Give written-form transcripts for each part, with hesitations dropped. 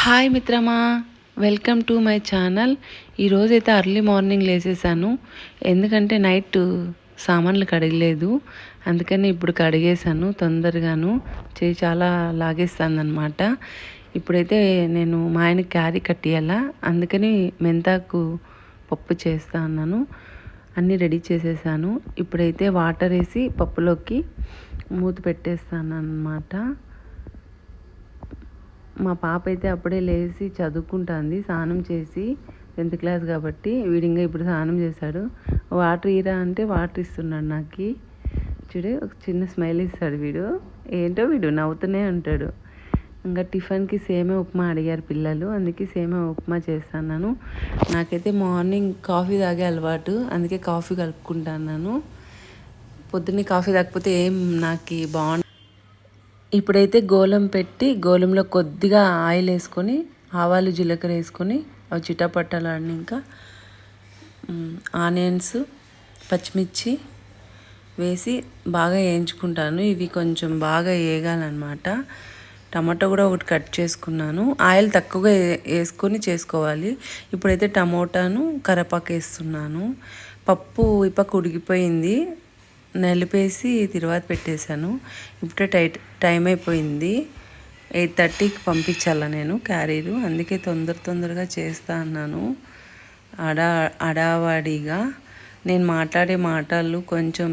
Hi మిత్రమా, welcome to my channel. ఈరోజైతే early morning లేసేసాను, ఎందుకంటే నైట్ సామాన్లు కడగలేదు, అందుకని ఇప్పుడు కడిగేసాను తొందరగాను. చేయి చాలా లాగేస్తుందన్నమాట. ఇప్పుడైతే నేను మా ఆయనకి క్యారీ కట్టియాలా, అందుకని మెంతాకు పప్పు చేస్తా అన్నాను. అన్నీ రెడీ చేసేసాను. ఇప్పుడైతే వాటర్ వేసి పప్పులోకి మూత పెట్టేస్తాను అన్నమాట. మా పాప అయితే అప్పుడే లేచి చదువుకుంటుంది, స్నానం చేసి 10th క్లాస్ కాబట్టి. వీడింగా ఇప్పుడు స్నానం చేశాడు. వాటర్ ఇరా అంటే వాటర్ ఇస్తున్నాడు నాకు. చూడు, ఒక చిన్న స్మైల్ ఇస్తాడు వీడు. ఏంటో వీడు నవ్వుతూనే ఉంటాడు. ఇంకా టిఫిన్కి సేమే ఉప్మా అడిగారు పిల్లలు, అందుకే సేమే ఉప్మా చేస్తున్నాను. నాకైతే మార్నింగ్ కాఫీ తాగే అలవాటు, అందుకే కాఫీ కలుపుకుంటున్నాను. పొద్దున్నే కాఫీ తాగకపోతే ఏం నాకు బాగుంటుంది. ఇప్పుడైతే గోలం పెట్టి, గోలంలో కొద్దిగా ఆయిల్ వేసుకొని, ఆవాలు జీలకర్ర వేసుకొని అవి చిటపట్టాలని, ఇంకా ఆనియన్స్ పచ్చిమిర్చి వేసి బాగా వేయించుకుంటాను. ఇవి కొంచెం బాగా వేగాలన్నమాట. టమాటో కూడా ఒకటి కట్ చేసుకున్నాను. ఆయిల్ తక్కువగా వేసుకొని చేసుకోవాలి. ఇప్పుడైతే టమోటాను కరివేపాకు వేస్తున్నాను. పప్పు ఇప్పకు ఉడికిపోయింది, నలిపేసి తిరువాత పెట్టేశాను. ఇప్పుడే టైం అయిపోయింది, 8:30కి పంపించాల నేను క్యారీరు, అందుకే తొందరగా చేస్తా అన్నాను. అడావాడిగా నేను మాట్లాడే మాటలు కొంచెం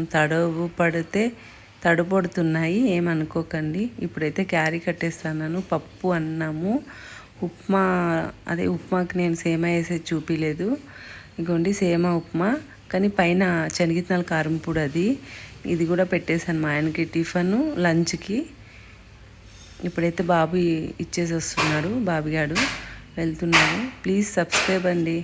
తడుపడుతున్నాయి, ఏమనుకోకండి. ఇప్పుడైతే క్యారీ కట్టేస్తాను. పప్పు అన్నము, ఉప్మాకి నేను సేమ వేసేది చూపించలేదు. ఇగోండి సేమ ఉప్మా, కానీ పైన శనగిత్తనాల కారం పొడి ఇది కూడా పెట్టేశాను మా ఆయనకి టిఫిన్ లంచ్కి. ఇప్పుడైతే బాబు ఇచ్చేసి వస్తున్నాడు, బాబిగాడు వెళ్తున్నాడు. ప్లీజ్ సబ్స్క్రైబ్ అండి.